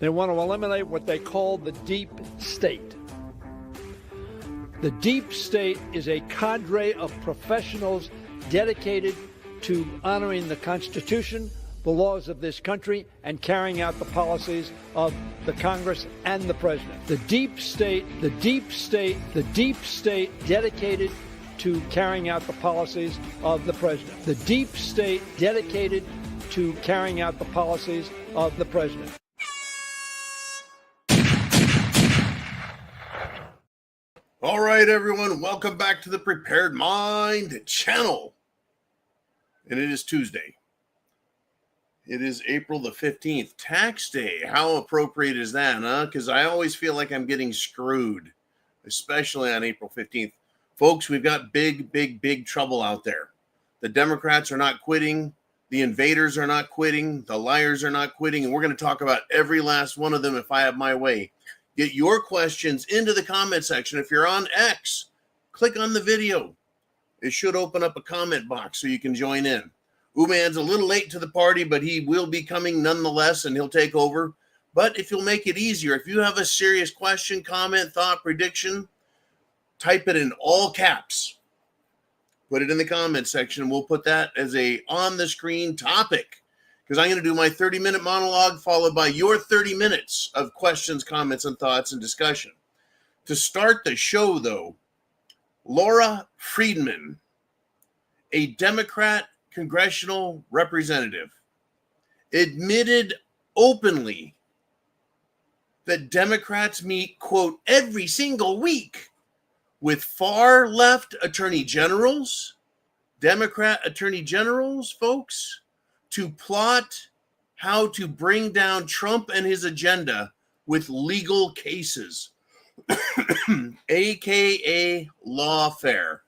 They want to eliminate what they call the deep state. The deep state is a cadre of professionals dedicated to honoring the Constitution, the laws of this country, and carrying out the policies of the Congress and the President. The deep state dedicated to carrying out the policies of the President. The deep state dedicated to carrying out the policies of the President. All right, everyone, welcome back to the Prepared Mind channel. And it is Tuesday. It is April the 15th, tax day. How appropriate is that, huh? Because I always feel like I'm getting screwed, especially on April 15th. Folks, we've got big trouble out there. The Democrats are not quitting. The invaders are not quitting. The liars are not quitting. And we're going to talk about every last one of them if I have my way. Get your questions into the comment section. If you're on X, click on the video. It should open up a comment box so you can join in. Uman's a little late to the party, but he will be coming nonetheless, and he'll take over. But if you'll make it easier, if you have a serious question, comment, thought, prediction, type it in all caps. Put it in the comment section. We'll put that as a on-the-screen topic, because I'm going to do my 30-minute monologue followed by your 30 minutes of questions, comments, and thoughts and discussion. To start the show, though, Laura Friedman, a Democrat congressional representative, admitted openly that Democrats meet, quote, every single week with far left attorney generals, Democrat attorney generals, folks, to plot how to bring down Trump and his agenda with legal cases, aka lawfare.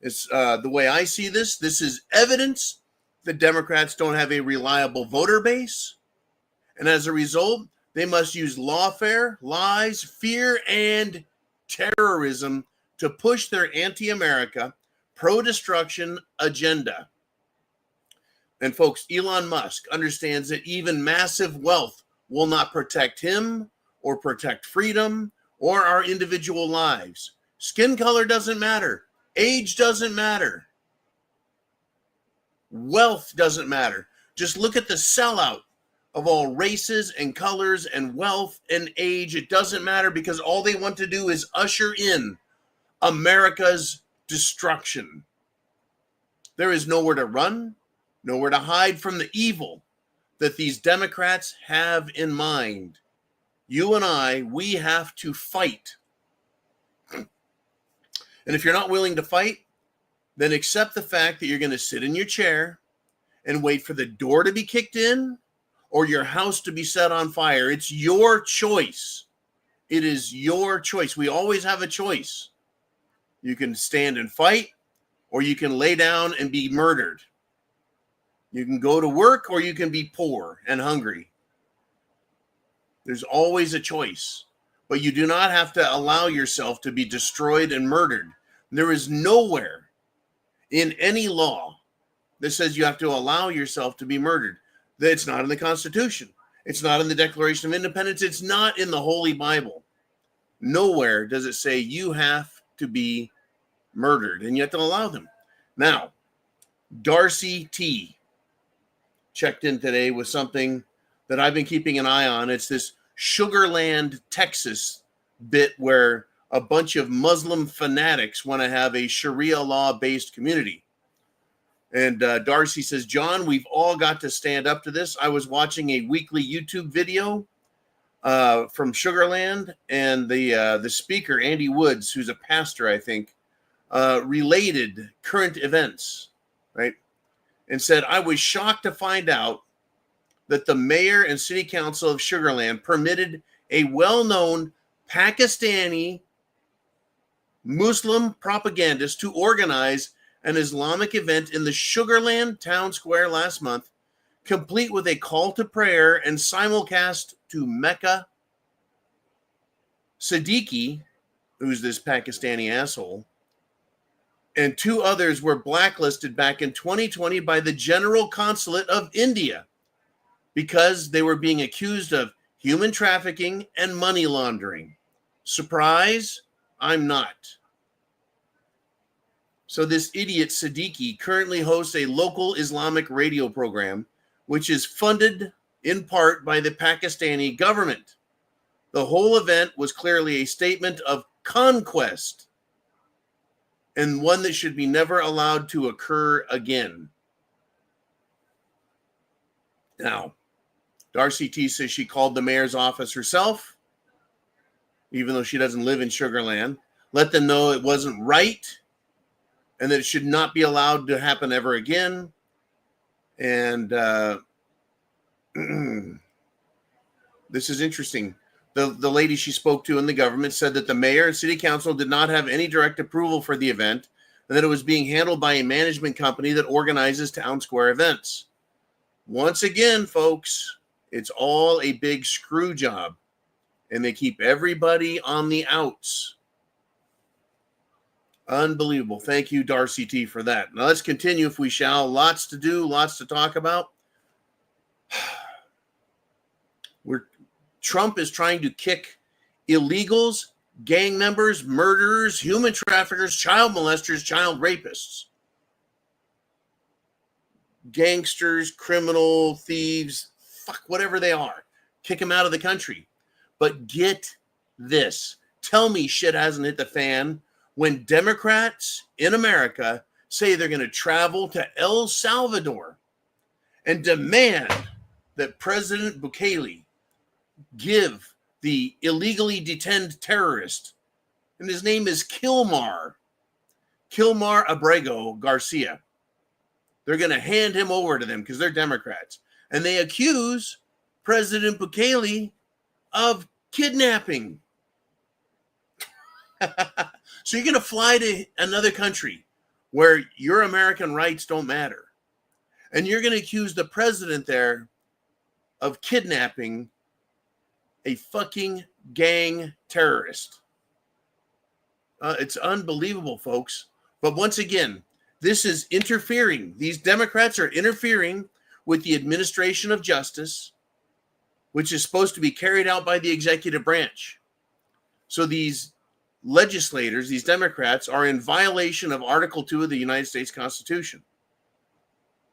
It's the way I see this. This is evidence that Democrats don't have a reliable voter base, and as a result, they must use lawfare, lies, fear, and terrorism to push their anti-America, pro-destruction agenda. And folks, Elon Musk understands that even massive wealth will not protect him or protect freedom or our individual lives. Skin color doesn't matter. Age doesn't matter. Wealth doesn't matter. Just look at the sellout of all races and colors and wealth and age. It doesn't matter, because all they want to do is usher in America's destruction. There is nowhere to run, nowhere to hide from the evil that these Democrats have in mind. You and I, we have to fight. And if you're not willing to fight, then accept the fact that you're going to sit in your chair and wait for the door to be kicked in or your house to be set on fire. It's your choice. It is your choice. We always have a choice. You can stand and fight, or you can lay down and be murdered. You can go to work, or you can be poor and hungry. There's always a choice. But you do not have to allow yourself to be destroyed and murdered. There is nowhere in any law that says you have to allow yourself to be murdered. It's not in the Constitution. It's not in the Declaration of Independence. It's not in the Holy Bible. Nowhere does it say you have to be murdered, and you have to allow them. Now, Darcy T. checked in today with something that I've been keeping an eye on. It's this Sugarland, Texas bit where a bunch of Muslim fanatics want to have a Sharia law-based community. And Darcy says, John, we've all got to stand up to this. I was watching a weekly YouTube video from Sugarland, and the speaker, Andy Woods, who's a pastor, I think, related current events, right? And said, I was shocked to find out that the mayor and city council of Sugarland permitted a well-known Pakistani Muslim propagandist to organize an Islamic event in the Sugarland town square last month, complete with a call to prayer and simulcast to Mecca. Siddiqui, who's this Pakistani asshole, and two others were blacklisted back in 2020 by the General Consulate of India because they were being accused of human trafficking, and money laundering. Surprise? I'm not. So this idiot Siddiqui currently hosts a local Islamic radio program, which is funded in part by the Pakistani government. The whole event was clearly a statement of conquest and one that should be never allowed to occur again. Now, Darcy T says she called the mayor's office herself, even though she doesn't live in Sugarland. Let them know it wasn't right and that it should not be allowed to happen ever again. And this is interesting. The lady she spoke to in the government said that the mayor and city council did not have any direct approval for the event and that it was being handled by a management company that organizes town square events. Once again, folks, it's all a big screw job, and they keep everybody on the outs. Unbelievable. Thank you, Darcy T, for that. Now let's continue if we shall. Lots to do, lots to talk about. Trump is trying to kick illegals, gang members, murderers, human traffickers, child molesters, child rapists, gangsters, criminal, thieves, fuck, whatever they are. Kick them out of the country. But get this. Tell me shit hasn't hit the fan when Democrats in America say they're going to travel to El Salvador and demand that President Bukele give the illegally detained terrorist, and his name is Kilmar Abrego Garcia. They're going to hand him over to them because they're Democrats. And they accuse President Bukele of kidnapping. So you're going to fly to another country where your American rights don't matter. And you're going to accuse the president there of kidnapping a fucking gang terrorist. It's unbelievable, folks. But once again, this is interfering. These Democrats are interfering with the administration of justice, which is supposed to be carried out by the executive branch. So these legislators, these Democrats, are in violation of Article 2 of the United States Constitution.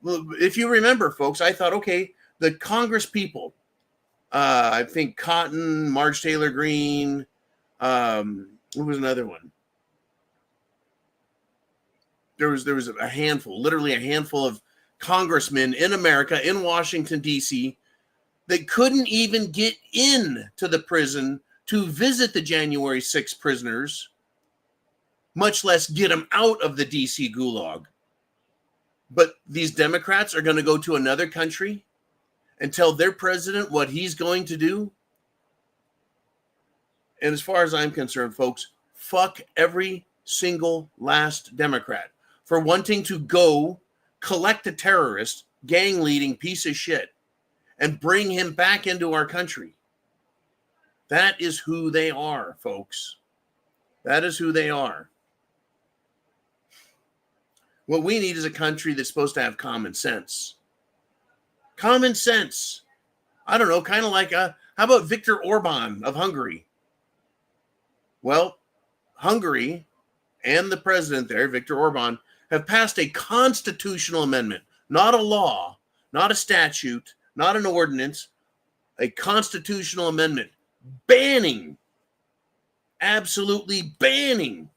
Well, if you remember, folks, I thought, okay, the Congress people, I think Cotton, Marge Taylor Greene, who was another one? There was a handful, literally a handful of congressmen in America, in Washington, D.C., that couldn't even get in to the prison to visit the January 6th prisoners, much less get them out of the D.C. gulag. But these Democrats are going to go to another country and tell their president what he's going to do. And as far as I'm concerned, folks, fuck every single last Democrat for wanting to go collect a terrorist, gang-leading piece of shit and bring him back into our country. That is who they are, folks. That is who they are. What we need is a country that's supposed to have common sense. Common sense. I don't know, kind of like how about Viktor Orban of Hungary? Well, Hungary and the president there, Viktor Orban, have passed a constitutional amendment, not a law, not a statute, not an ordinance, a constitutional amendment banning, absolutely banning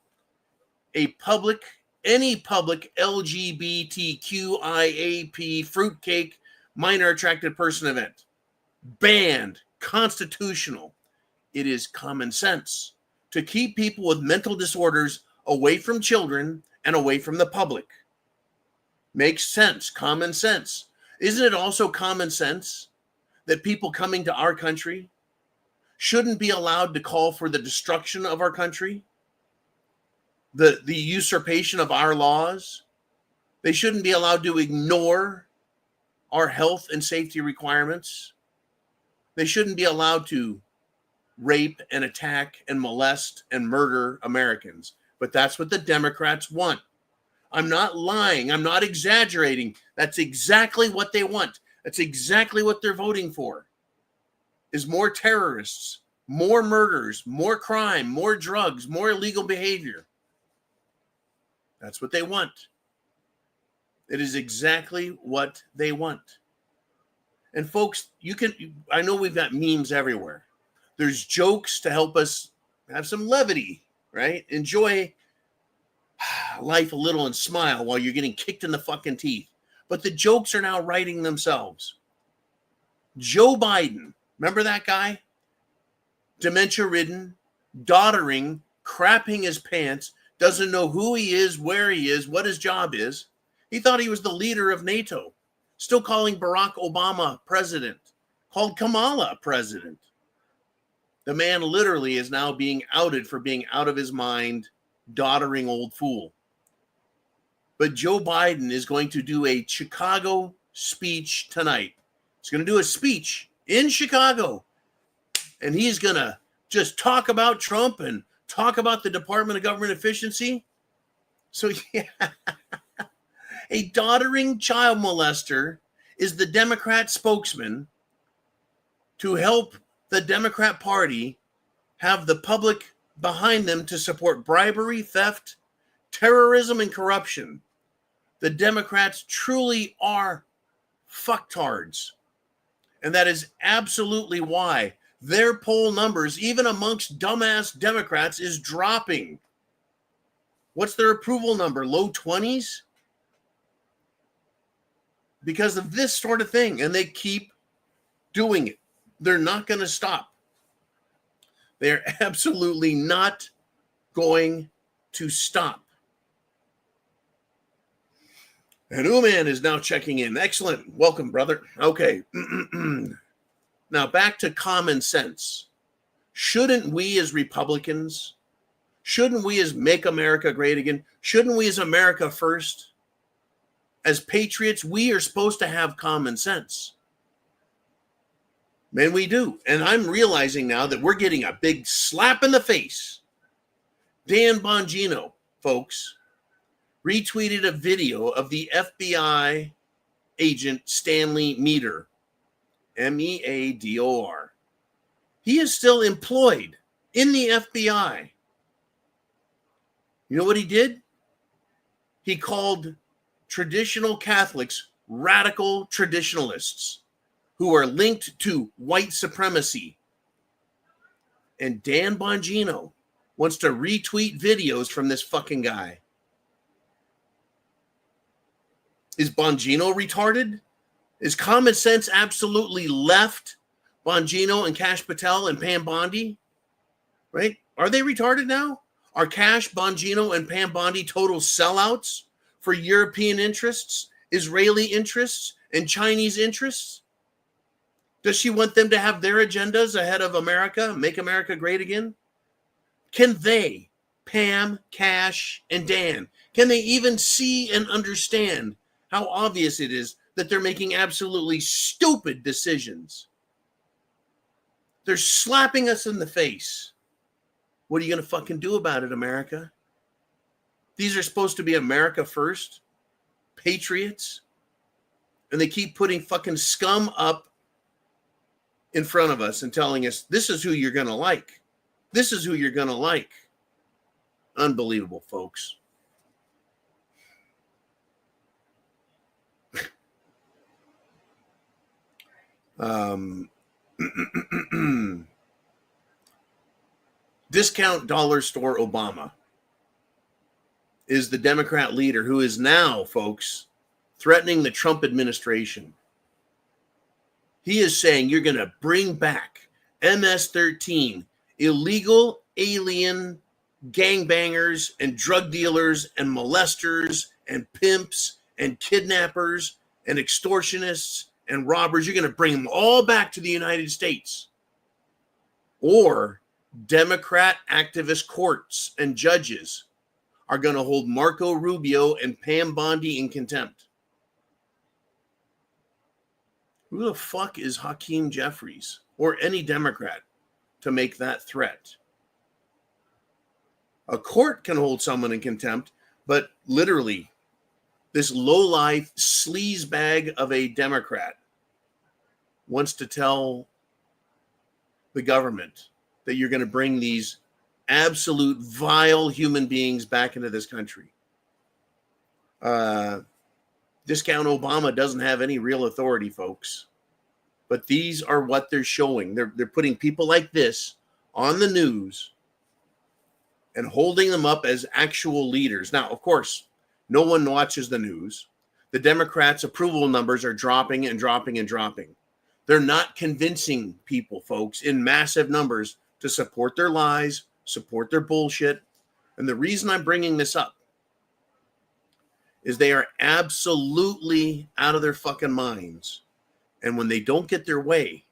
any public LGBTQIAP fruitcake minor attracted person event. Banned, constitutional. It is common sense to keep people with mental disorders away from children and away from the public. Makes sense, common sense. Isn't it also common sense that people coming to our country shouldn't be allowed to call for the destruction of our country? The usurpation of our laws? They shouldn't be allowed to ignore our health and safety requirements. They shouldn't be allowed to rape and attack and molest and murder Americans. But that's what the Democrats want. I'm not lying. I'm not exaggerating. That's exactly what they want. That's exactly what they're voting for. is more terrorists, more murders, more crime, more drugs, more illegal behavior. That's what they want. It is exactly what they want. And folks, I know we've got memes everywhere. There's jokes to help us have some levity, right? Enjoy life a little and smile while you're getting kicked in the fucking teeth. But the jokes are now writing themselves. Joe Biden, remember that guy? Dementia-ridden, doddering, crapping his pants, doesn't know who he is, where he is, what his job is. He thought he was the leader of NATO, still calling Barack Obama president, called Kamala president. The man literally is now being outed for being out of his mind, doddering old fool. But Joe Biden is going to do a Chicago speech tonight. He's going to do a speech in Chicago. And he's going to just talk about Trump and talk about the Department of Government Efficiency. So, yeah, a doddering child molester is the Democrat spokesman to help the Democrat Party have the public behind them to support bribery, theft, terrorism, and corruption. The Democrats truly are fucktards. And that is absolutely why their poll numbers, even amongst dumbass Democrats, is dropping. What's their approval number? Low 20s? Because of this sort of thing. And they keep doing it. They're not going to stop. They're absolutely not going to stop. And Uman is now checking in. Excellent. Welcome, brother. Okay. Now back to common sense. Shouldn't we as Republicans, shouldn't we as Make America Great Again, shouldn't we as America First, as patriots, we are supposed to have common sense. Man, we do. And I'm realizing now that we're getting a big slap in the face. Dan Bongino, folks, retweeted a video of the FBI agent Stanley Meador, Meador. He is still employed in the FBI. You know what he did? He called traditional Catholics radical traditionalists who are linked to white supremacy. And Dan Bongino wants to retweet videos from this fucking guy. Is Bongino retarded? Is common sense absolutely left Bongino and Cash Patel and Pam Bondi? Right? Are they retarded now? Are Cash, Bongino, and Pam Bondi total sellouts for European interests, Israeli interests, and Chinese interests? Does she want them to have their agendas ahead of America, make America great again? Can they, Pam, Cash, and Dan, can they even see and understand how obvious it is that they're making absolutely stupid decisions? They're slapping us in the face. What are you going to fucking do about it, America? These are supposed to be America First, patriots, and they keep putting fucking scum up in front of us and telling us, this is who you're going to like. This is who you're going to like. Unbelievable, folks. Discount dollar store Obama is the Democrat leader who is now, folks, threatening the Trump administration. He is saying you're going to bring back MS-13, illegal alien gangbangers and drug dealers and molesters and pimps and kidnappers and extortionists and robbers. You're going to bring them all back to the United States. Or Democrat activist courts and judges are going to hold Marco Rubio and Pam Bondi in contempt. Who the fuck is Hakeem Jeffries or any Democrat to make that threat? A court can hold someone in contempt, but literally, this lowlife sleazebag of a Democrat wants to tell the government that you're going to bring these absolute vile human beings back into this country. Discount Obama doesn't have any real authority, folks. But these are what they're showing. They're putting people like this on the news and holding them up as actual leaders. Now, of course, no one watches the news. The Democrats' approval numbers are dropping and dropping and dropping. They're not convincing people, folks, in massive numbers to support their lies, support their bullshit. And the reason I'm bringing this up is they are absolutely out of their fucking minds. And when they don't get their way,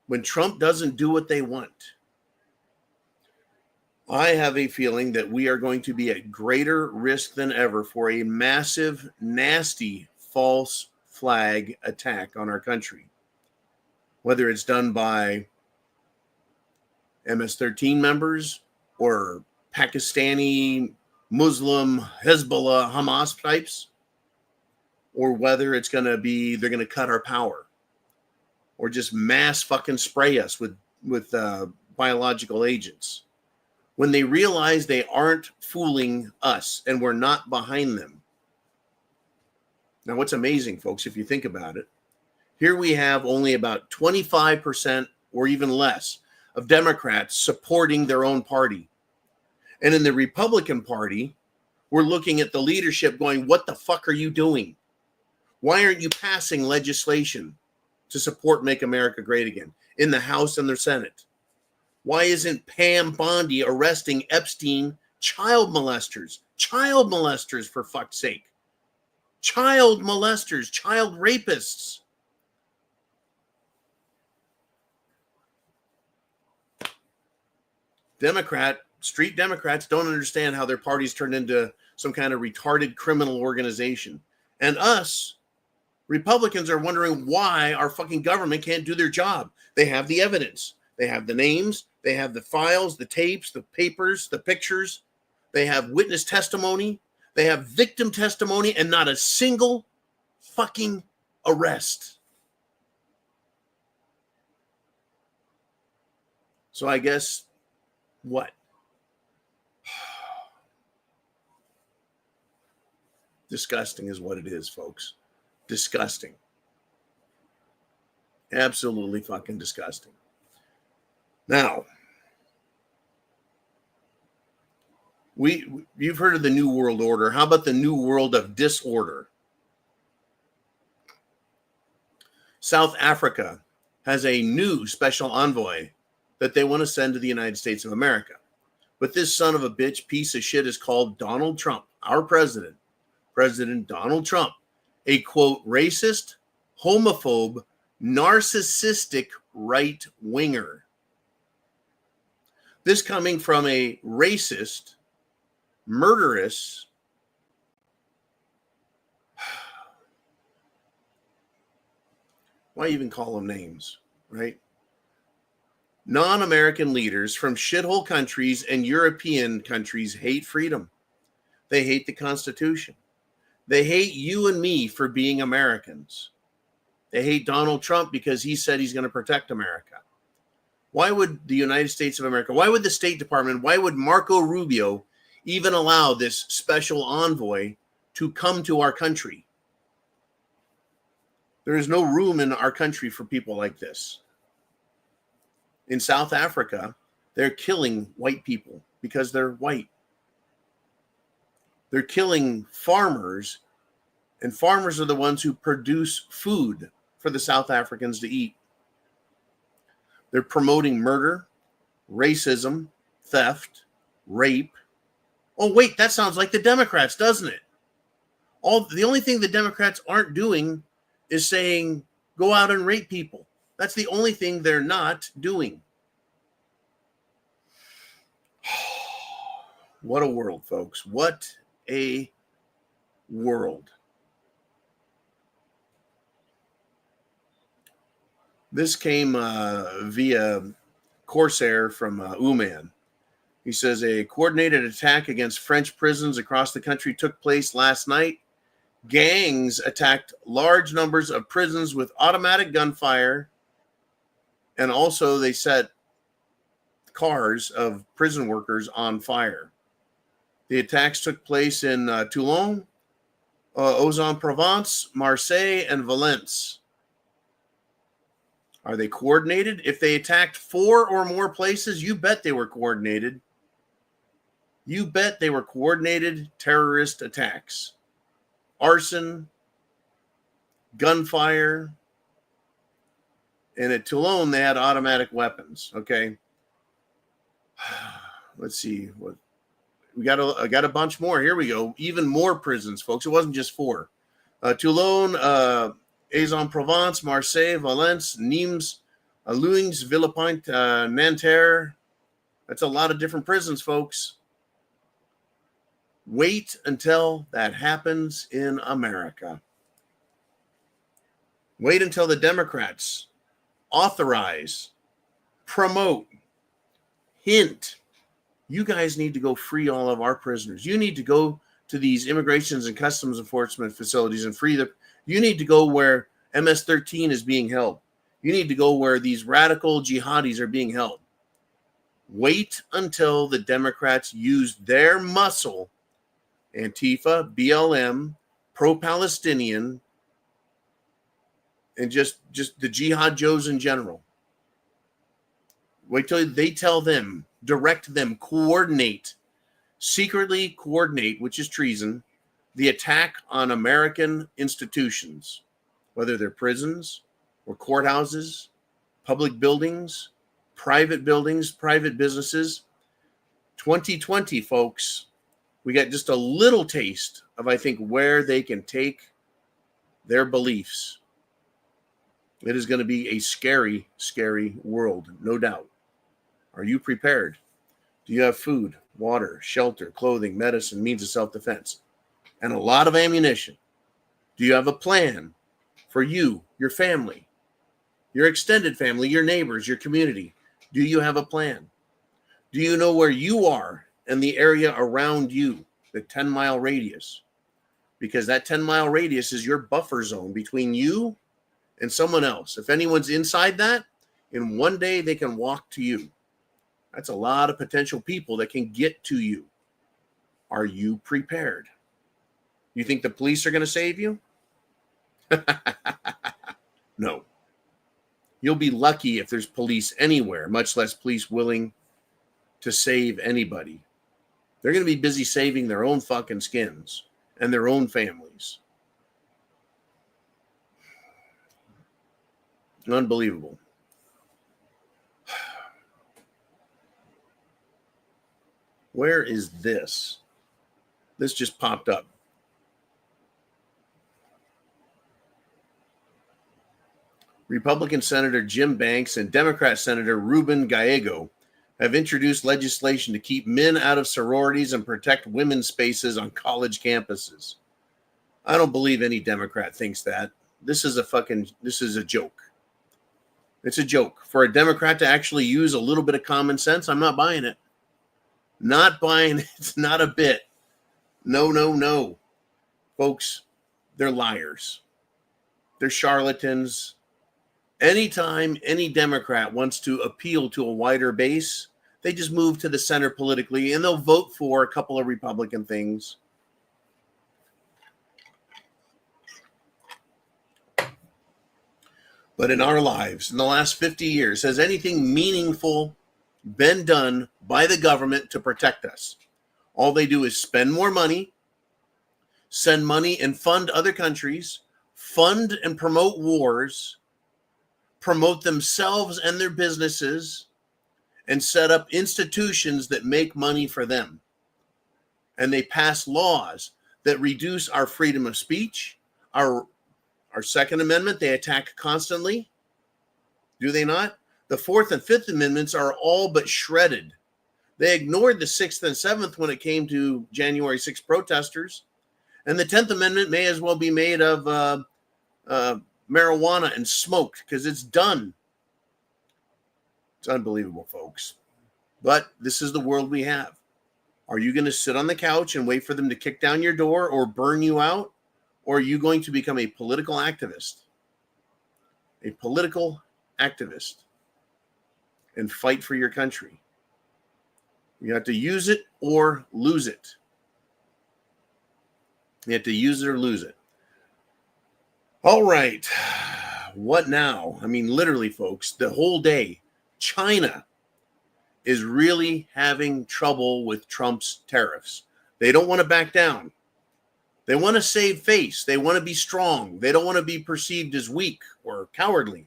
when Trump doesn't do what they want, I have a feeling that we are going to be at greater risk than ever for a massive, nasty, false flag attack on our country. Whether it's done by MS-13 members or Pakistani, Muslim, Hezbollah, Hamas types, or whether it's going to be they're going to cut our power or just mass fucking spray us with biological agents. When they realize they aren't fooling us and we're not behind them. Now, what's amazing, folks, if you think about it, here we have only about 25% or even less of Democrats supporting their own party. And in the Republican Party, we're looking at the leadership going, what the fuck are you doing? Why aren't you passing legislation to support Make America Great Again in the House and the Senate? Why isn't Pam Bondi arresting Epstein child molesters? Child molesters, for fuck's sake. Child molesters, child rapists. Street Democrats don't understand how their parties turned into some kind of retarded criminal organization. And us, Republicans, are wondering why our fucking government can't do their job. They have the evidence. They have the names. They have the files, the tapes, the papers, the pictures. They have witness testimony. They have victim testimony and not a single fucking arrest. So I guess what? Disgusting is what it is, folks. Disgusting. Absolutely fucking disgusting. Now, you've heard of the New World Order. How about the New World of Disorder? South Africa has a new special envoy that they want to send to the United States of America. But this son of a bitch piece of shit is called Donald Trump, our president, President Donald Trump, a quote, racist, homophobe, narcissistic right-winger. This coming from a racist, murderous, why even call them names, right? Non-American leaders from shithole countries and European countries hate freedom. They hate the Constitution. They hate you and me for being Americans. They hate Donald Trump because he said he's going to protect America. Why would the United States of America, why would the State Department, why would Marco Rubio even allow this special envoy to come to our country? There is no room in our country for people like this. In South Africa, they're killing white people because they're white. They're killing farmers, and farmers are the ones who produce food for the South Africans to eat. They're promoting murder, racism, theft, rape. Oh, wait, that sounds like the Democrats, doesn't it? The only thing the Democrats aren't doing is saying, go out and rape people. That's the only thing they're not doing. What a world, folks. What a world. This came via Corsair from Uman. He says a coordinated attack against French prisons across the country took place last night. Gangs attacked large numbers of prisons with automatic gunfire And also they set cars of prison workers on fire. The attacks took place in Toulon, Aix-en-Provence, Marseille, and Valence. Are they coordinated? If they attacked 4 or more places, you bet they were coordinated. You bet they were coordinated terrorist attacks. Arson, gunfire, and at Toulon, they had automatic weapons, okay? Let's see. What we got a bunch more. Here we go. Even more prisons, folks. It wasn't just 4. Toulon, Aix-en-Provence, Marseille, Valence, Nimes, Luynes, Villepinte, Nanterre. That's a lot of different prisons, folks. Wait until that happens in America. Wait until the Democrats authorize, promote, hint. You guys need to go free all of our prisoners. You need to go to these immigrations and customs enforcement facilities and free them. You need to go where MS-13 is being held. You need to go where these radical jihadis are being held. Wait until the Democrats use their muscle, Antifa, BLM, pro-Palestinian, and just the jihad Joes in general. Wait till they tell them, direct them, coordinate, secretly coordinate, which is treason, the attack on American institutions, whether they're prisons or courthouses, public buildings, private businesses. 2020, folks, we got just a little taste of, I think, where they can take their beliefs. It is going to be a scary, scary world, no doubt. Are you prepared? Do you have food, water, shelter, clothing, medicine, means of self-defense, and a lot of ammunition? Do you have a plan for you, your family, your extended family, your neighbors, your community? Do you have a plan? Do you know where you are and the area around you, the 10-mile radius? Because that 10-mile radius is your buffer zone between you and someone else. If anyone's inside that, in one day they can walk to you. That's a lot of potential people that can get to you. Are you prepared? You think the police are going to save you? No. You'll be lucky if there's police anywhere, much less police willing to save anybody. They're going to be busy saving their own fucking skins and their own families. Unbelievable. Where is this? This just popped up. Republican Senator Jim Banks and Democrat Senator Ruben Gallego have introduced legislation to keep men out of sororities and protect women's spaces on college campuses. I don't believe any Democrat thinks that. This is a joke. It's a joke. For a Democrat to actually use a little bit of common sense, I'm not buying it. Not buying it. It's not a bit. No. Folks, they're liars. They're charlatans. Anytime any Democrat wants to appeal to a wider base, they just move to the center politically and they'll vote for a couple of Republican things. But in our lives, in the last 50 years, has anything meaningful been done by the government to protect us? All they do is spend more money, send money and fund other countries, fund and promote wars, promote themselves and their businesses, and set up institutions that make money for them. And they pass laws that reduce our freedom of speech, our Second Amendment. They attack constantly. Do they not? The Fourth and Fifth Amendments are all but shredded. They ignored the Sixth and Seventh when it came to January 6th protesters. And the 10th Amendment may as well be made of marijuana and smoked because it's done. It's unbelievable, folks. But this is the world we have. Are you going to sit on the couch and wait for them to kick down your door or burn you out? Or are you going to become a political activist? A political activist. and fight for your country. You have to use it or lose it. You have to use it or lose it. All right. What now? I mean, literally, folks, the whole day, China is really having trouble with Trump's tariffs. They don't want to back down. They want to save face. They want to be strong. They don't want to be perceived as weak or cowardly.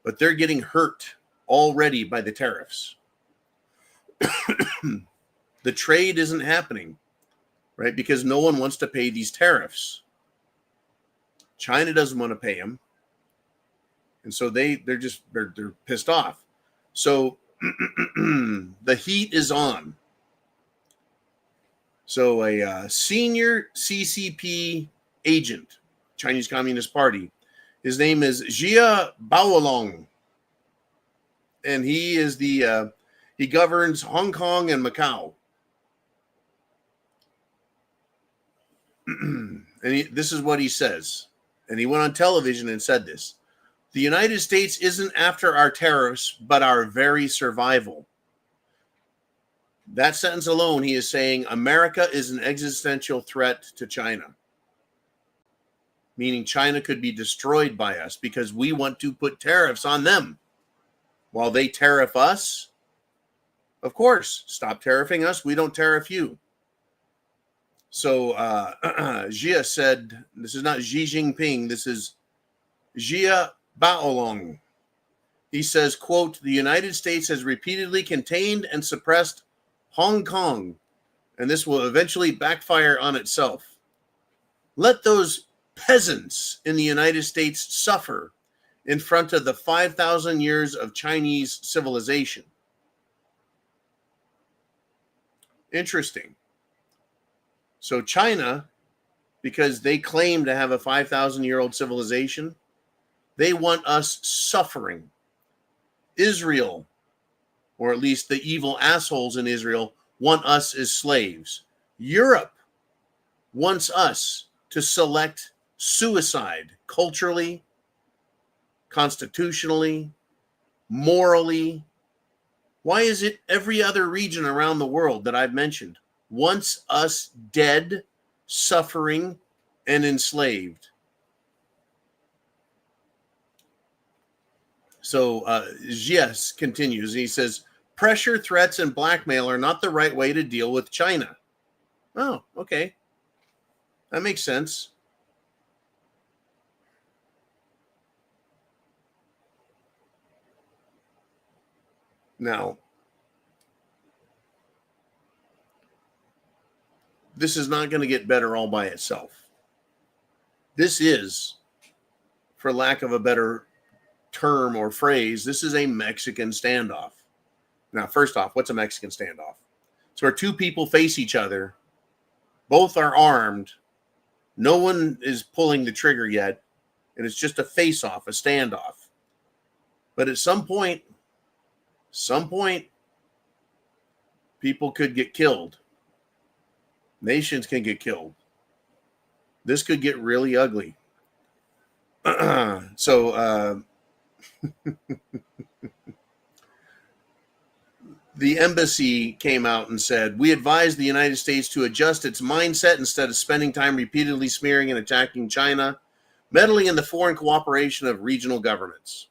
But they're getting hurt already by the tariffs. The trade isn't happening, right? Because no one wants to pay these tariffs. China doesn't want to pay them. And so they're pissed off. So the heat is on. So a senior CCP agent, Chinese Communist Party, his name is Jia Baolong. And he is he governs Hong Kong and Macau. And this is what he says. And he went on television and said this. The United States isn't after our tariffs, but our very survival. That sentence alone, he is saying America is an existential threat to China. Meaning China could be destroyed by us because we want to put tariffs on them. While they tariff us, of course, stop tariffing us. We don't tariff you. So Jia said, this is not Xi Jinping. This is Jia Baolong. He says, quote, the United States has repeatedly contained and suppressed Hong Kong, and this will eventually backfire on itself. Let those peasants in the United States suffer in front of the 5,000 years of Chinese civilization. Interesting. So China, because they claim to have a 5,000-year-old civilization, they want us suffering. Israel, or at least the evil assholes in Israel, want us as slaves. Europe wants us to select suicide culturally, constitutionally, morally. Why is it every other region around the world that I've mentioned wants us dead, suffering, and enslaved? So Jies continues. He says, pressure, threats, and blackmail are not the right way to deal with China. Oh, okay. That makes sense. Now, this is not going to get better all by itself. This is, for lack of a better term or phrase, this is a Mexican standoff. Now, first off, what's a Mexican standoff? It's where two people face each other. Both are armed. No one is pulling the trigger yet. And it's just a face-off, a standoff. But at some point, people could get killed. Nations can get killed. This could get really ugly. So, the embassy came out and said, we advise the United States to adjust its mindset instead of spending time repeatedly smearing and attacking China, meddling in the foreign cooperation of regional governments.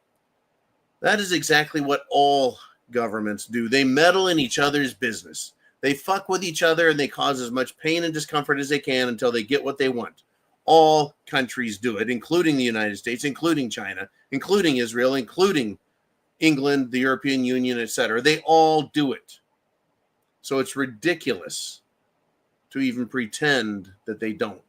That is exactly what all governments do. They meddle in each other's business. They fuck with each other and they cause as much pain and discomfort as they can until they get what they want. All countries do it, including the United States, including China, including Israel, including England, the European Union, etc. They all do it. So it's ridiculous to even pretend that they don't.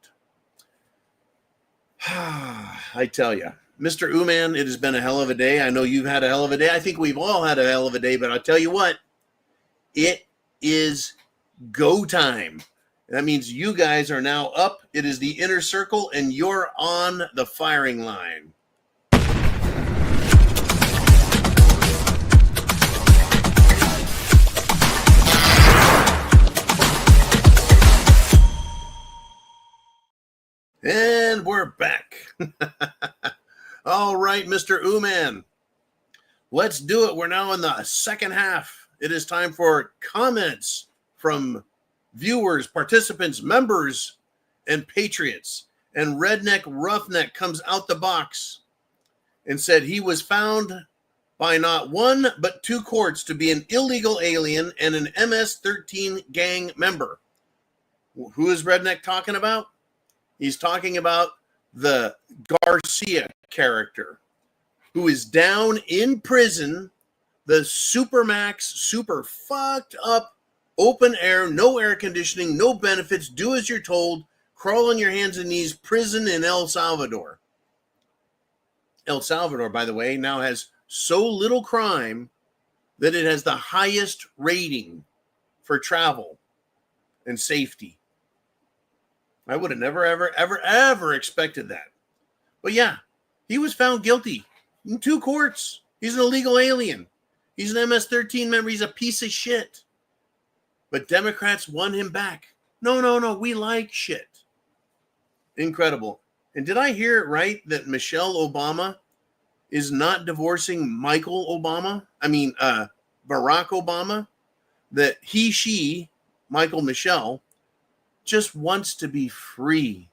I tell you, Mr. Uman, it has been a hell of a day. I know you've had a hell of a day. I think we've all had a hell of a day, but I'll tell you what, it is go time. That means you guys are now up. It is the inner circle, and you're on the firing line. And we're back. All right, Mr. Uman. Let's do it. We're now in the second half. It is time for comments from viewers, participants, members, and patriots. And Redneck Roughneck comes out the box and said he was found by not one but two courts to be an illegal alien and an MS-13 gang member. Who is Redneck talking about? He's talking about the Garcia character, who is down in prison, the supermax, super fucked up, open air, no air conditioning, no benefits, do as you're told, crawl on your hands and knees, prison in El Salvador. El Salvador, by the way, now has so little crime that it has the highest rating for travel and safety. I would have never, ever expected that. But yeah, he was found guilty in two courts. He's an illegal alien. He's an MS-13 member. He's a piece of shit. But Democrats won him back. No, we like shit. Incredible. And did I hear it right that Michelle Obama is not divorcing Michael Obama? Barack Obama? That she, Michelle, just wants to be free,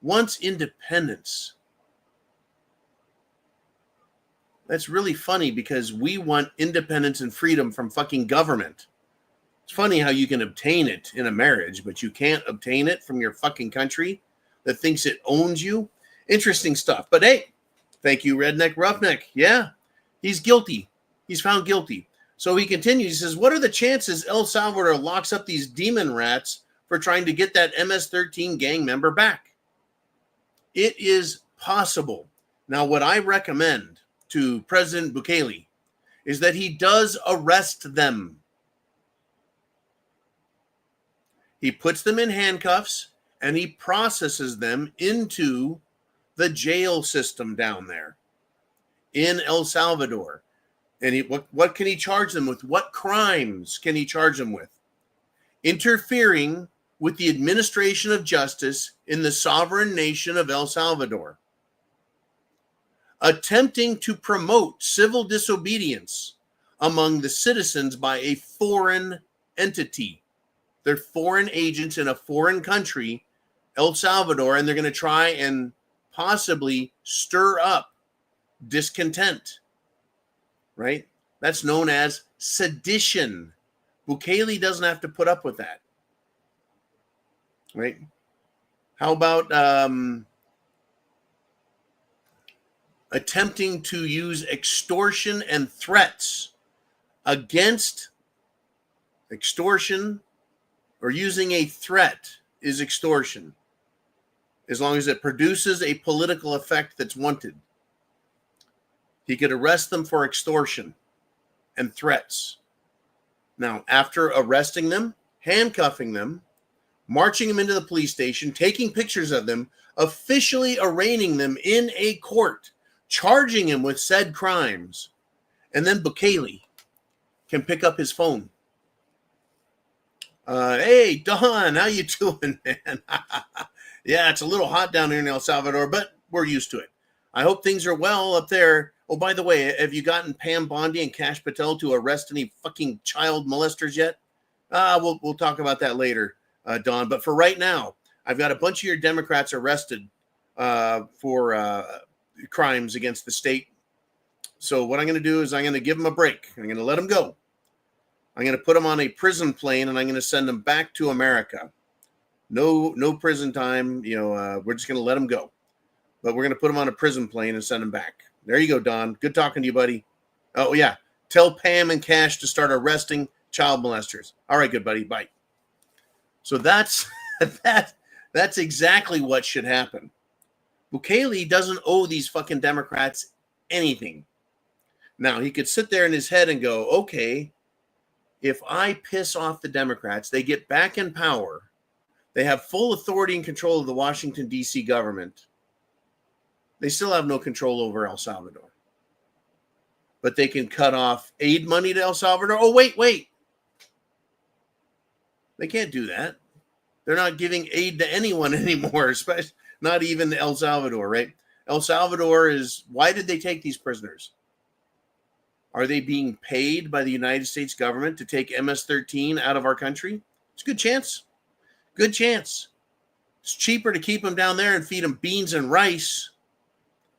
wants independence. That's really funny because we want independence and freedom from fucking government. It's funny how you can obtain it in a marriage, but you can't obtain it from your fucking country that thinks it owns you. Interesting stuff. But hey, thank you, Redneck Roughneck. Yeah, he's guilty. He's found guilty. So he continues. He says, what are the chances El Salvador locks up these demon rats for trying to get that MS-13 gang member back? It is possible. Now, what I recommend to President Bukele is that he does arrest them. He puts them in handcuffs and he processes them into the jail system down there in El Salvador. And what can he charge them with? What crimes can he charge them with? Interfering with the administration of justice in the sovereign nation of El Salvador. Attempting to promote civil disobedience among the citizens by a foreign entity. They're foreign agents in a foreign country, El Salvador, and they're going to try and possibly stir up discontent, right? That's known as sedition. Bukele doesn't have to put up with that, right? How about attempting to use extortion and threats against extortion, or using a threat is extortion, as long as it produces a political effect that's wanted. He could arrest them for extortion and threats. Now, after arresting them, handcuffing them, marching them into the police station, taking pictures of them, officially arraigning them in a court, charging him with said crimes, and then Bukele can pick up his phone. Hey, Don, how you doing, man? Yeah, it's a little hot down here in El Salvador, but we're used to it. I hope things are well up there. Oh, by the way, have you gotten Pam Bondi and Kash Patel to arrest any fucking child molesters yet? We'll talk about that later, Don. But for right now, I've got a bunch of your Democrats arrested for crimes against the state. So what I'm going to do is I'm going to give them a break. I'm going to let them go. I'm going to put them on a prison plane and I'm going to send them back to America. No prison time. We're just going to let them go. But we're going to put them on a prison plane and send them back. There you go, Don. Good talking to you, buddy. Oh, yeah. Tell Pam and Cash to start arresting child molesters. All right, good buddy. Bye. So that's exactly what should happen. Bukele doesn't owe these fucking Democrats anything. Now, he could sit there in his head and go, okay, if I piss off the Democrats, they get back in power. They have full authority and control of the Washington, D.C. government. They still have no control over El Salvador. But they can cut off aid money to El Salvador. Oh, wait. They can't do that. They're not giving aid to anyone anymore, especially not even El Salvador, right? El Salvador is, why did they take these prisoners? Are they being paid by the United States government to take MS-13 out of our country? It's a good chance. Good chance. It's cheaper to keep them down there and feed them beans and rice,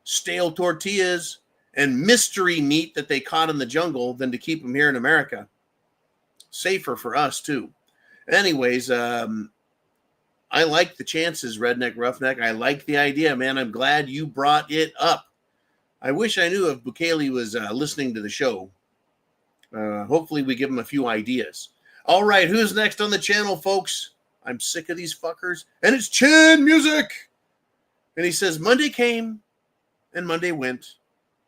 stale tortillas, and mystery meat that they caught in the jungle than to keep them here in America. Safer for us, too. Anyways, I like the chances, Redneck Roughneck. I like the idea, man. I'm glad you brought it up. I wish I knew if Bukele was listening to the show. Hopefully we give him a few ideas. All right, who's next on the channel, folks? I'm sick of these fuckers. And it's Chin Music. And he says, Monday came and Monday went.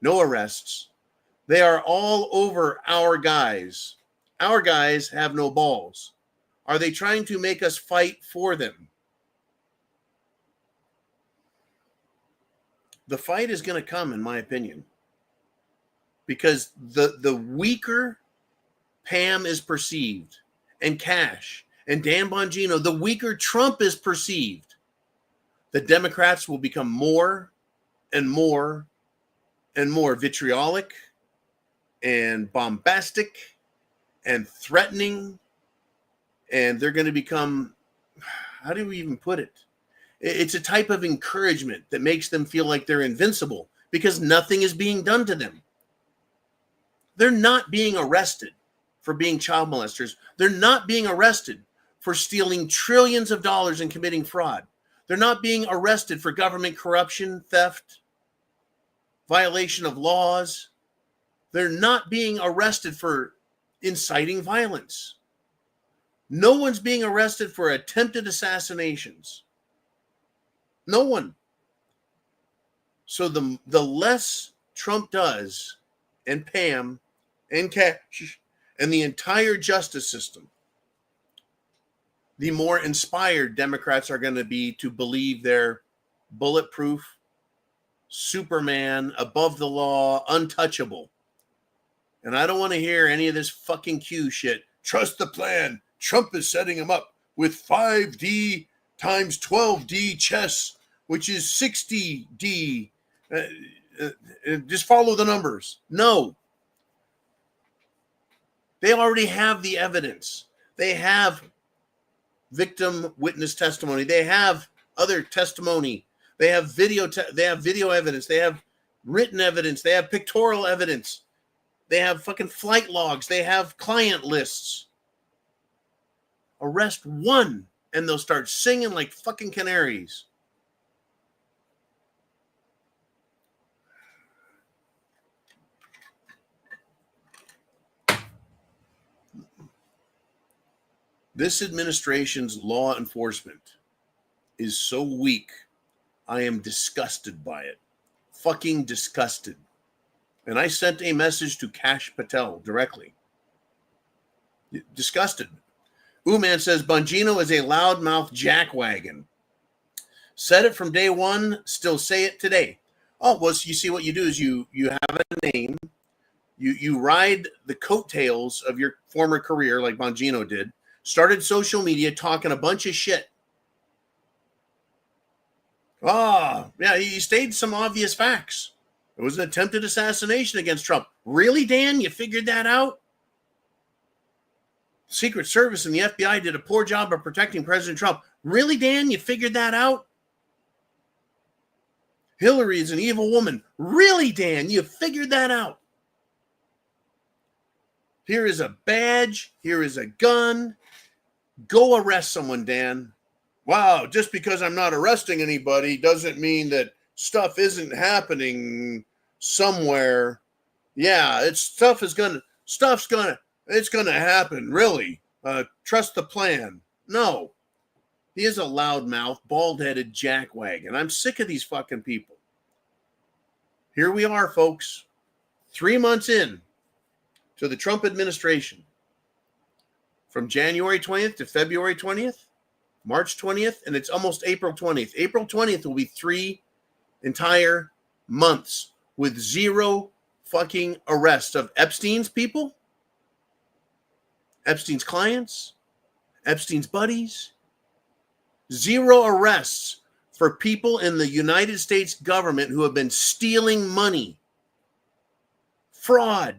No arrests. They are all over our guys. Our guys have no balls. Are they trying to make us fight for them? The fight is going to come, in my opinion, because the weaker Pam is perceived, and Cash, and Dan Bongino, the weaker Trump is perceived, the Democrats will become more and more and more vitriolic and bombastic and threatening, and they're going to become, how do we even put it? It's a type of encouragement that makes them feel like they're invincible because nothing is being done to them. They're not being arrested for being child molesters. They're not being arrested for stealing trillions of dollars and committing fraud. They're not being arrested for government corruption, theft, violation of laws. They're not being arrested for inciting violence. No one's being arrested for attempted assassinations. No one. So the less Trump does, and Pam, and Cash, and the entire justice system, the more inspired Democrats are going to be to believe they're bulletproof, Superman, above the law, untouchable. And I don't want to hear any of this fucking Q shit. Trust the plan. Trump is setting him up with 5D times 12D chess, which is 60D. Just follow the numbers. No. They already have the evidence. They have victim witness testimony. They have other testimony. They have video evidence. They have written evidence. They have pictorial evidence. They have fucking flight logs. They have client lists. Arrest one, and they'll start singing like fucking canaries. This administration's law enforcement is so weak. I am disgusted by it. Fucking disgusted. And I sent a message to Kash Patel directly. Disgusted. Ooman says, Bongino is a loudmouth jackwagon. Said it from day one, still say it today. Oh, well, so you see what you do is you have a name. You ride the coattails of your former career like Bongino did. Started social media talking a bunch of shit. Oh, yeah, he stated some obvious facts. It was an attempted assassination against Trump. Really, Dan? You figured that out? Secret Service and the FBI did a poor job of protecting President Trump. Really, Dan? You figured that out? Hillary is an evil woman. Really, Dan? You figured that out? Here is a badge. Here is a gun. Go arrest someone, Dan. Wow, just because I'm not arresting anybody doesn't mean that stuff isn't happening somewhere. Yeah, it's gonna happen, really. Trust the plan. No. He is a loudmouth, bald-headed jackwagon. I'm sick of these fucking people. Here we are, folks. 3 months in to the Trump administration. From January 20th to February 20th, March 20th, and it's almost April 20th. April 20th will be 3 entire months with 0 fucking arrests of Epstein's people, Epstein's clients, Epstein's buddies. 0 arrests for people in the United States government who have been stealing money, fraud,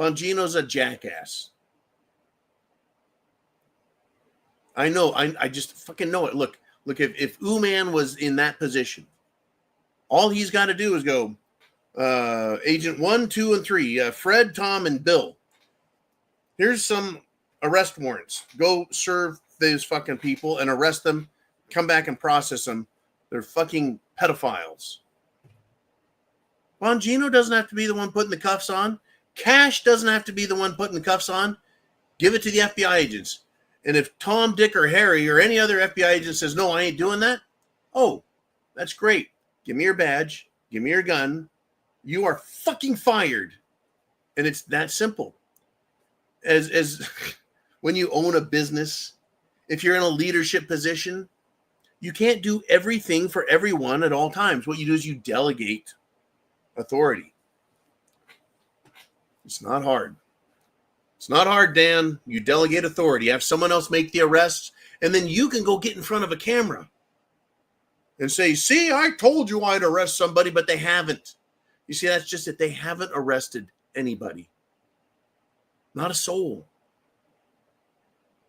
Bongino's a jackass. I know. I just fucking know it. Look, if Uman was in that position, all he's got to do is go, Agent 1, 2, and 3, Fred, Tom, and Bill. Here's some arrest warrants. Go serve those fucking people and arrest them. Come back and process them. They're fucking pedophiles. Bongino doesn't have to be the one putting the cuffs on. Cash doesn't have to be the one putting the cuffs on. Give it to the FBI agents. And if Tom, Dick, or Harry or any other FBI agent says, no, I ain't doing that, oh, that's great. Give me your badge. Give me your gun. You are fucking fired. And it's that simple. As when you own a business, if you're in a leadership position, you can't do everything for everyone at all times. What you do is you delegate authority. It's not hard. It's not hard, Dan. You delegate authority. Have someone else make the arrests, and then you can go get in front of a camera and say, see, I told you I'd arrest somebody, but they haven't. You see, that's just it. They haven't arrested anybody. Not a soul.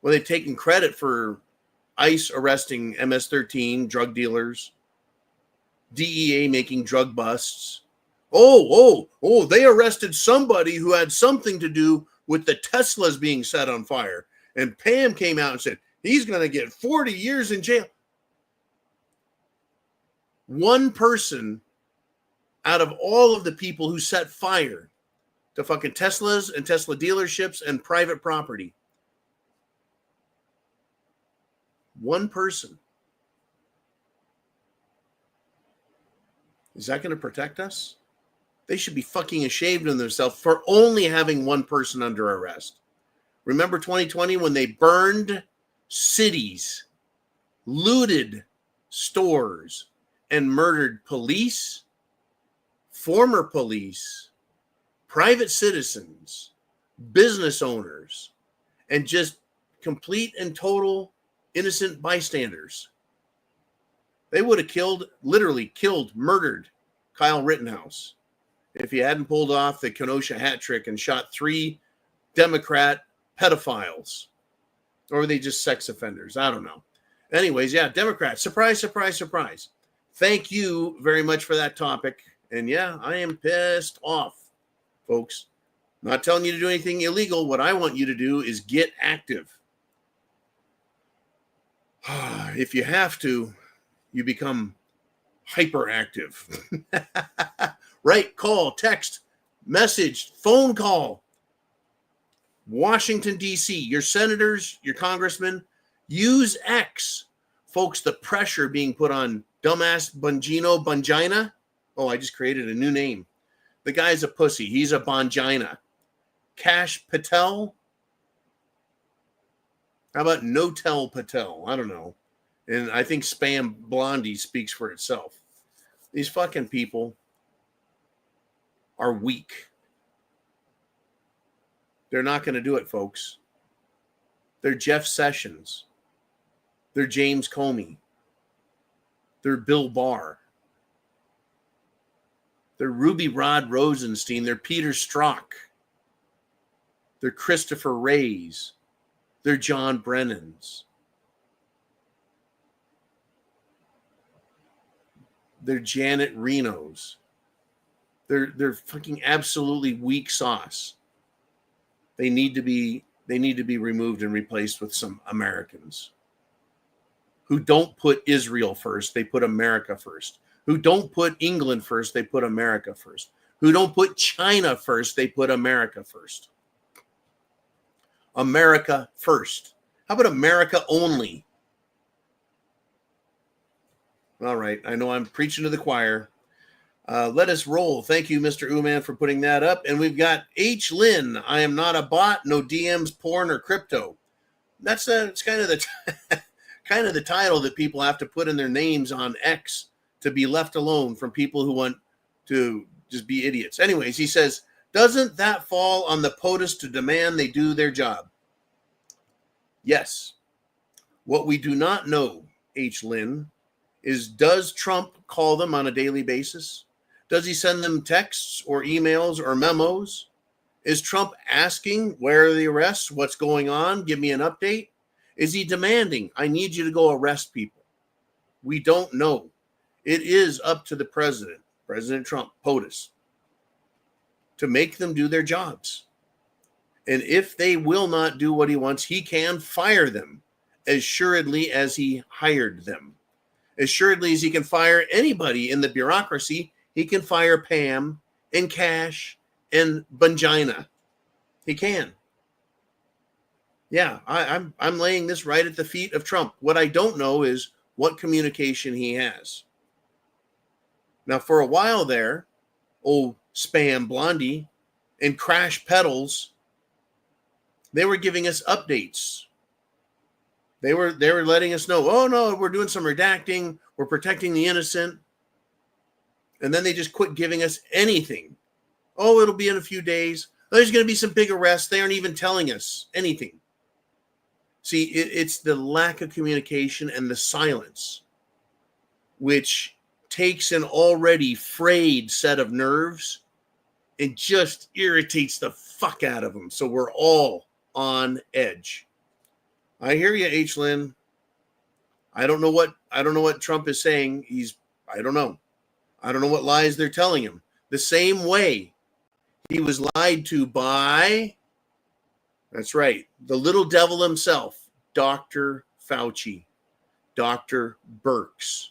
Well, they've taken credit for ICE arresting MS-13 drug dealers, DEA making drug busts. Oh, they arrested somebody who had something to do with the Teslas being set on fire. And Pam came out and said, he's going to get 40 years in jail. One person out of all of the people who set fire to fucking Teslas and Tesla dealerships and private property. One person. Is that going to protect us? They should be fucking ashamed of themselves for only having one person under arrest. Remember 2020 when they burned cities, looted stores, and murdered police, former police, private citizens, business owners, and just complete and total innocent bystanders. They would have literally killed, murdered Kyle Rittenhouse if he hadn't pulled off the Kenosha hat trick and shot 3 Democrat pedophiles. Or were they just sex offenders? I don't know. Anyways, yeah, Democrats. Surprise, surprise, surprise. Thank you very much for that topic. And yeah, I am pissed off, folks. I'm not telling you to do anything illegal. What I want you to do is get active. If you have to, you become hyperactive. Right? Call, text, message, phone call. Washington, D.C., your senators, your congressmen, use X. Folks, the pressure being put on dumbass Bongina. Oh, I just created a new name. The guy's a pussy. He's a Bongina. Cash Patel. How about Notel Patel? I don't know. And I think Spam Blondie speaks for itself. These fucking people are weak. They're not going to do it, folks. They're Jeff Sessions. They're James Comey. They're Bill Barr. They're Ruby Rod Rosenstein. They're Peter Strzok. They're Christopher Wrays. They're John Brennan's. They're Janet Reno's. They're fucking absolutely weak sauce. They need to be removed and replaced with some Americans who don't put Israel first, they put America first. Who don't put England first, they put America first. Who don't put China first, they put America first. America first. How about America only? All right, I know I'm preaching to the choir. Let us roll. Thank you, Mr. Uman, for putting that up. And we've got H. Lynn. I am not a bot, no DMs, porn, or crypto. It's kind of the kind of the title that people have to put in their names on X to be left alone from people who want to just be idiots. Anyways, he says, doesn't that fall on the POTUS to demand they do their job? Yes. What we do not know, H. Lynn, is does Trump call them on a daily basis? Does he send them texts or emails or memos? Is Trump asking, where are the arrests? What's going on? Give me an update. Is he demanding, I need you to go arrest people? We don't know. It is up to the president, President Trump, POTUS, to make them do their jobs. And if they will not do what he wants, he can fire them as assuredly as he hired them. As assuredly as he can fire anybody in the bureaucracy, he can fire Pam and Cash and Bungina. He can. Yeah, I'm laying this right at the feet of Trump. What I don't know is what communication he has. Now, for a while there, old Spam Blondie and Crash Pedals, they were giving us updates. They were letting us know, oh no, we're doing some redacting, we're protecting the innocent. And then they just quit giving us anything. Oh, it'll be in a few days. There's going to be some big arrests. They aren't even telling us anything. See, it's the lack of communication and the silence, which takes an already frayed set of nerves and just irritates the fuck out of them. So we're all on edge. I hear you, H. Lynn. I don't know what Trump is saying. I don't know. I don't know what lies they're telling him. The same way he was lied to by, that's right, the little devil himself, Dr. Fauci, Dr. Birx.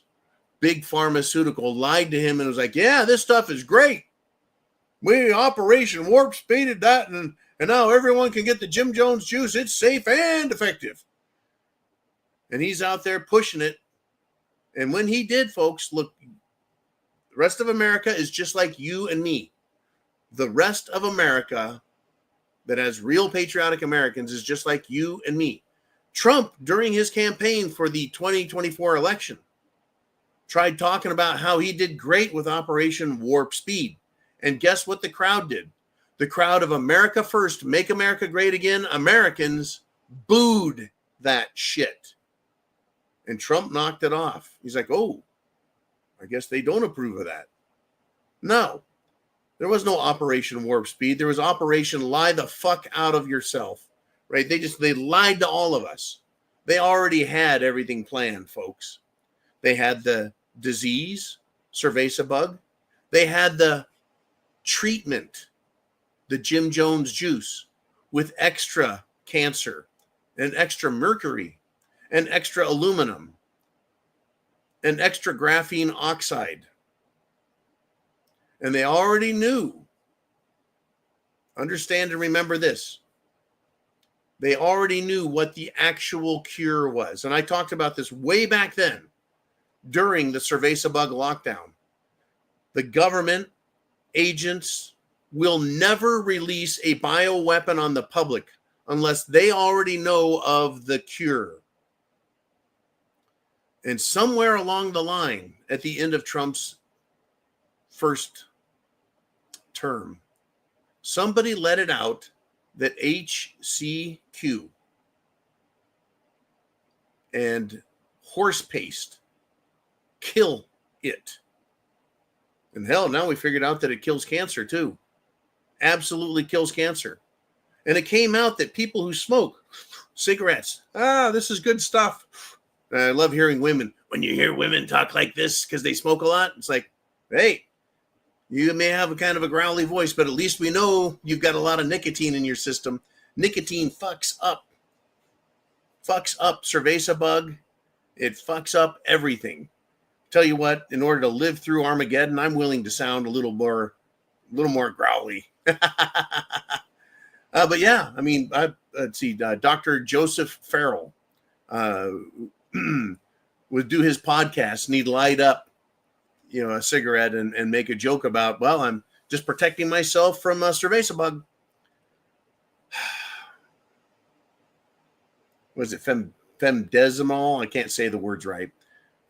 Big pharmaceutical lied to him and was like, yeah, this stuff is great. We Operation Warp Speeded that, and now everyone can get the Jim Jones juice. It's safe and effective. And he's out there pushing it. And when he did, folks, look, the rest of America is just like you and me. The rest of America that has real patriotic Americans is just like you and me. Trump, during his campaign for the 2024 election, tried talking about how he did great with Operation Warp Speed. And guess what the crowd did? The crowd of America First, Make America Great Again, Americans booed that shit. And Trump knocked it off. He's like, oh, I guess they don't approve of that. No, there was no Operation Warp Speed. There was Operation Lie the Fuck Out of Yourself, right? They lied to all of us. They already had everything planned, folks. They had the disease, cerveza bug. They had the treatment, the Jim Jones juice, with extra cancer and extra mercury and extra aluminum and extra graphene oxide. And they already knew. Understand and remember this. They already knew what the actual cure was. And I talked about this way back then during the cerveza bug lockdown. The government agents will never release a bioweapon on the public unless they already know of the cure. And somewhere along the line, at the end of Trump's first term, somebody let it out that HCQ and horse paste kill it. And hell, now we figured out that it kills cancer too. Absolutely kills cancer. And it came out that people who smoke cigarettes, this is good stuff. I love hearing women. When you hear women talk like this because they smoke a lot, it's like, hey, you may have a kind of a growly voice, but at least we know you've got a lot of nicotine in your system. Nicotine fucks up cerveza bug. It fucks up everything. Tell you what, in order to live through Armageddon, I'm willing to sound a little more growly. But yeah, I mean, let's see, Dr. Joseph Farrell would do his podcast and he'd light up, a cigarette and make a joke about, well, I'm just protecting myself from a cerveza bug. Was it femdesimal? I can't say the words right.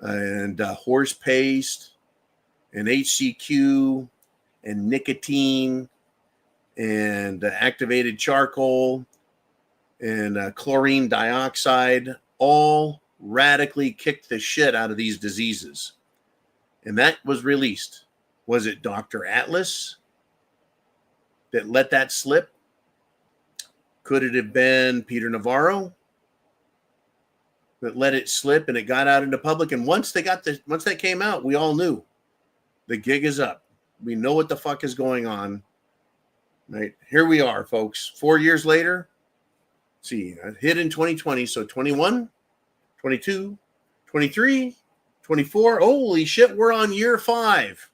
And horse paste and HCQ and nicotine and activated charcoal and chlorine dioxide all radically kicked the shit out of these diseases. And that was released. Was it Dr. Atlas? that let that slip? Could it have been Peter Navarro that let it slip and it got out into public? And once that came out, we all knew the gig is up. We know what the fuck is going on. Right? Here we are, folks. 4 years later. See, I hit in 2020, so 21, 22, 23, 24. Holy shit, we're on year 5.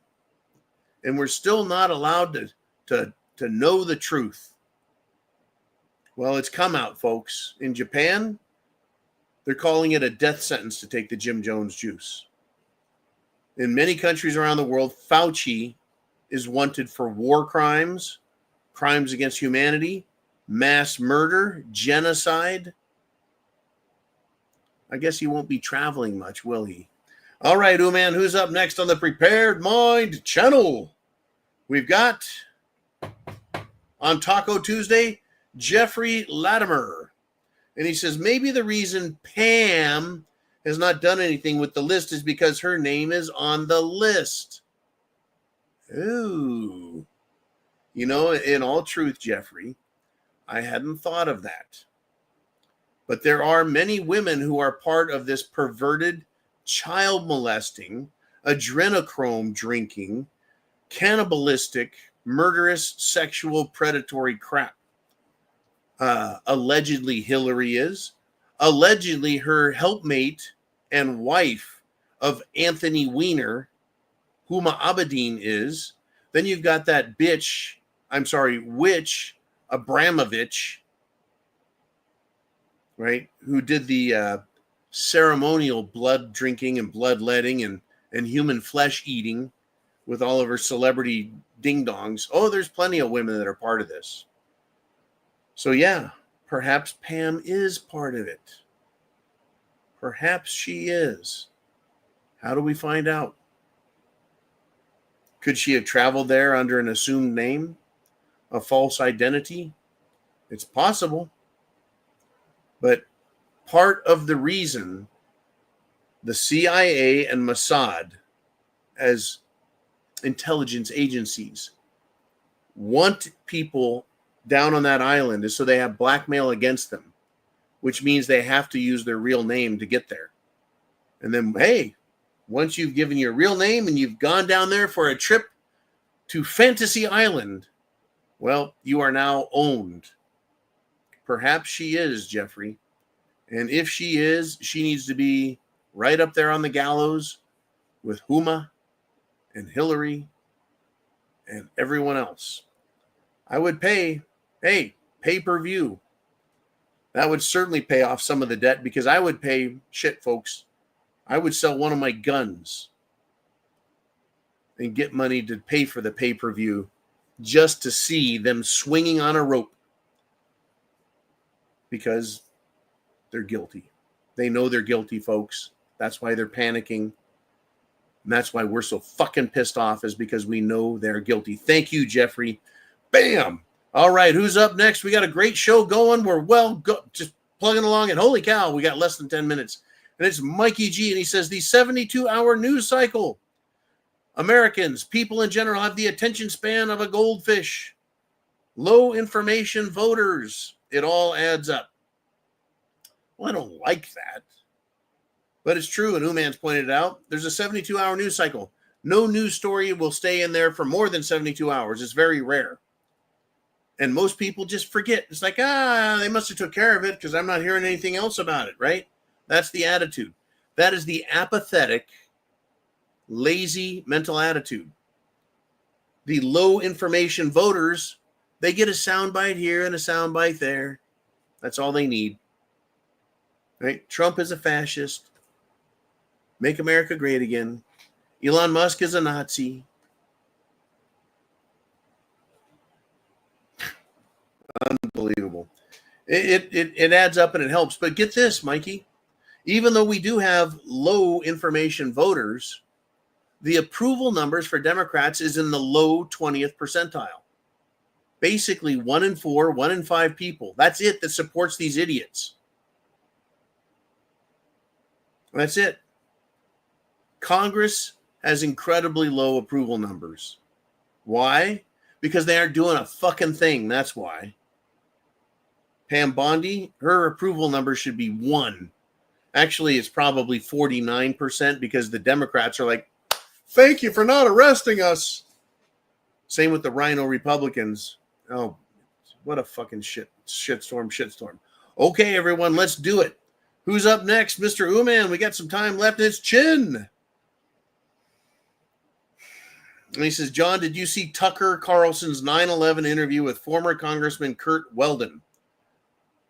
And we're still not allowed to know the truth. Well, it's come out, folks. In Japan, they're calling it a death sentence to take the Jim Jones juice. In many countries around the world, Fauci is wanted for war crimes, crimes against humanity, mass murder, genocide. I guess he won't be traveling much, will he? All right, Uman, who's up next on the Prepared Mind channel? We've got, on Taco Tuesday, Jeffrey Latimer. And he says, maybe the reason Pam has not done anything with the list is because her name is on the list. Ooh. You know, in all truth, Jeffrey, I hadn't thought of that. But there are many women who are part of this perverted, child molesting, adrenochrome drinking, cannibalistic, murderous, sexual, predatory crap. Allegedly Hillary is. Allegedly her helpmate and wife of Anthony Weiner, Huma Abedin, is. Then you've got that witch Abramovich, right, who did the ceremonial blood drinking and bloodletting and human flesh eating with all of her celebrity ding-dongs. Oh, there's plenty of women that are part of this. So yeah, perhaps Pam is part of it. Perhaps she is. How do we find out? Could she have traveled there under an assumed name? A false identity? It's possible. But part of the reason the CIA and Mossad, as intelligence agencies, want people down on that island is so they have blackmail against them, which means they have to use their real name to get there. And then, hey, once you've given your real name and you've gone down there for a trip to Fantasy Island, well, you are now owned. Perhaps she is, Jeffrey. And if she is, she needs to be right up there on the gallows with Huma and Hillary and everyone else. I would pay pay-per-view. That would certainly pay off some of the debt, because I would pay, shit, folks, I would sell one of my guns and get money to pay for the pay-per-view just to see them swinging on a rope, because they're guilty. They know they're guilty, folks. That's why they're panicking. And that's why we're so fucking pissed off, is because we know they're guilty. Thank you, Jeffrey. Bam. All right, who's up next? We got a great show going. We're just plugging along, and holy cow, we got less than 10 minutes. And it's Mikey G, and he says, the 72-hour news cycle. Americans, people in general, have the attention span of a goldfish. Low information voters. It all adds up. Well, I don't like that. But it's true, and Uman's pointed it out. There's a 72-hour news cycle. No news story will stay in there for more than 72 hours. It's very rare. And most people just forget. It's like, they must have took care of it because I'm not hearing anything else about it, right? That's the attitude. That is the apathetic, lazy mental attitude. The low information voters, they get a soundbite here and a soundbite there. That's all they need. Right? Trump is a fascist. Make America great again. Elon Musk is a Nazi. Unbelievable. It adds up and it helps. But get this, Mikey. Even though we do have low information voters, the approval numbers for Democrats is in the low 20th percentile. Basically, 1 in 4, 1 in 5 people. That's it that supports these idiots. That's it. Congress has incredibly low approval numbers. Why? Because they aren't doing a fucking thing. That's why. Pam Bondi, her approval number should be 1. Actually, it's probably 49% because the Democrats are like, thank you for not arresting us. Same with the Rhino Republicans. Oh, what a fucking shitstorm. Okay, everyone, let's do it. Who's up next? Mr. Uman, we got some time left. It's Chin. And he says, John, did you see Tucker Carlson's 9/11 interview with former Congressman Kurt Weldon?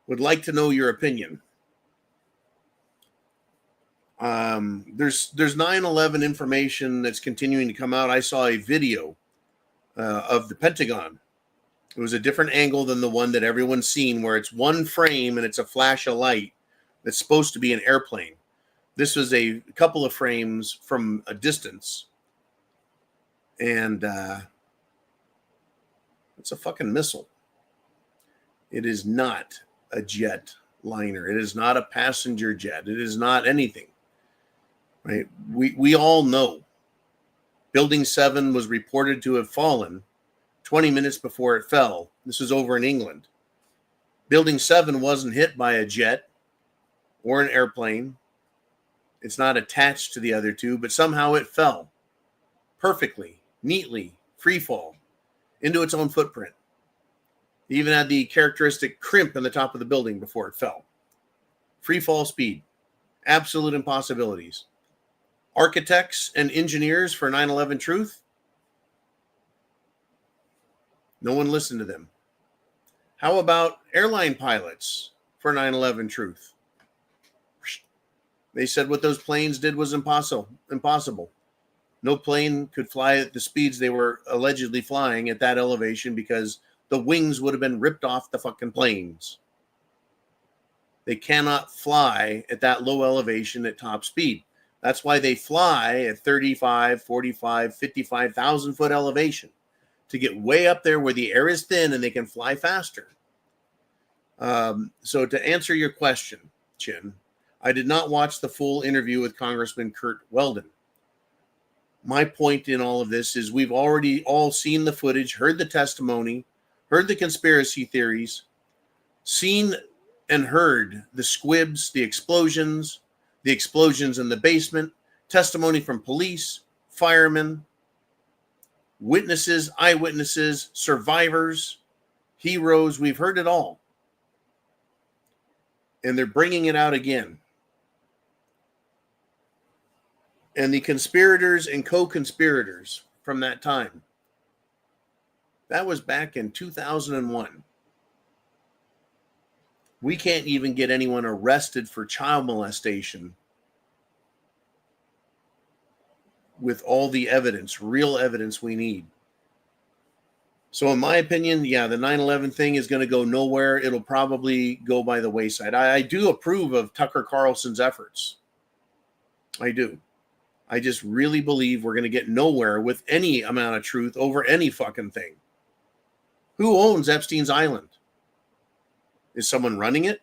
Would like to know your opinion. There's 9/11 information that's continuing to come out. I saw a video of the Pentagon. It was a different angle than the one that everyone's seen, where it's one frame and it's a flash of light that's supposed to be an airplane. This was a couple of frames from a distance. And it's a fucking missile. It is not a jet liner. It is not a passenger jet. It is not anything. Right? We all know Building 7 was reported to have fallen 20 minutes before it fell. This is over in England. Building 7 wasn't hit by a jet or an airplane. It's not attached to the other two, but somehow it fell perfectly, neatly, free fall into its own footprint. It even had the characteristic crimp in the top of the building before it fell. Free fall speed. Absolute impossibilities. Architects and engineers for 9/11 truth? No one listened to them. How about airline pilots for 9/11 truth? They said what those planes did was impossible. No plane could fly at the speeds they were allegedly flying at that elevation because the wings would have been ripped off the fucking planes. They cannot fly at that low elevation at top speed. That's why they fly at 35, 45, 55,000 foot elevation to get way up there where the air is thin and they can fly faster. So to answer your question, Chin, I did not watch the full interview with Congressman Kurt Weldon. My point in all of this is we've already all seen the footage, heard the testimony, heard the conspiracy theories, seen and heard the squibs, the explosions in the basement, testimony from police, firemen, witnesses, eyewitnesses, survivors, heroes. We've heard it all. And they're bringing it out again. And the conspirators and co-conspirators from that time, that was back in 2001. We can't even get anyone arrested for child molestation with all the evidence, real evidence we need. So in my opinion, yeah, the 9/11 thing is going to go nowhere. It'll probably go by the wayside. I do approve of Tucker Carlson's efforts. I do. I just really believe we're going to get nowhere with any amount of truth over any fucking thing. Who owns Epstein's Island? Is someone running it?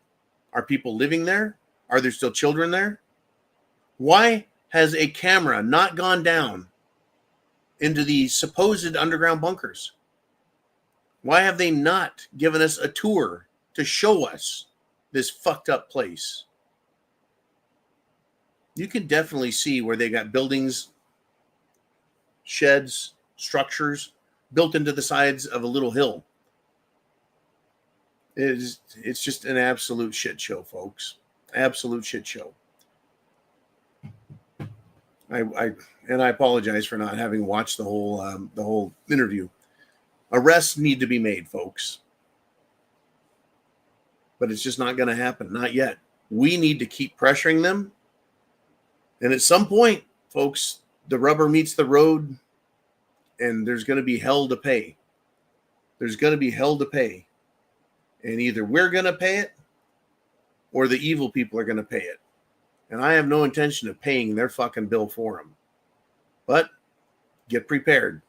Are people living there? Are there still children there? Why has a camera not gone down into the supposed underground bunkers? Why have they not given us a tour to show us this fucked up place? You can definitely see where they got buildings, sheds, structures built into the sides of a little hill. It's just an absolute shit show, folks. Absolute shit show. I apologize for not having watched the whole interview. Arrests need to be made, folks. But it's just not going to happen. Not yet. We need to keep pressuring them. And at some point, folks, the rubber meets the road and there's going to be hell to pay. There's going to be hell to pay. And either we're going to pay it or the evil people are going to pay it. And I have no intention of paying their fucking bill for them. But get prepared.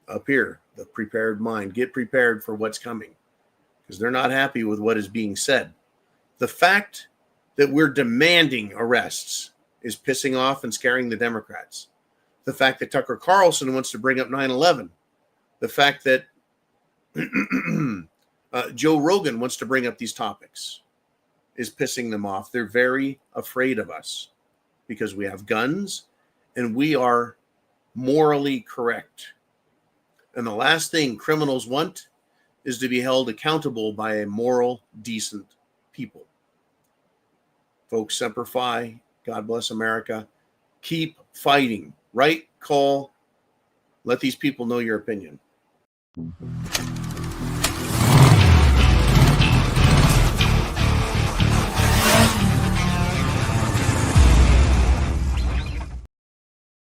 Up here, the prepared mind. Get prepared for what's coming. Because they're not happy with what is being said. The fact that we're demanding arrests is pissing off and scaring the Democrats. The fact that Tucker Carlson wants to bring up 9/11. The fact that Joe Rogan wants to bring up these topics is pissing them off. They're very afraid of us because we have guns and we are morally correct. And the last thing criminals want is to be held accountable by a moral, decent people. Folks, Semper Fi. God bless America. Keep fighting. Write, call. Let these people know your opinion.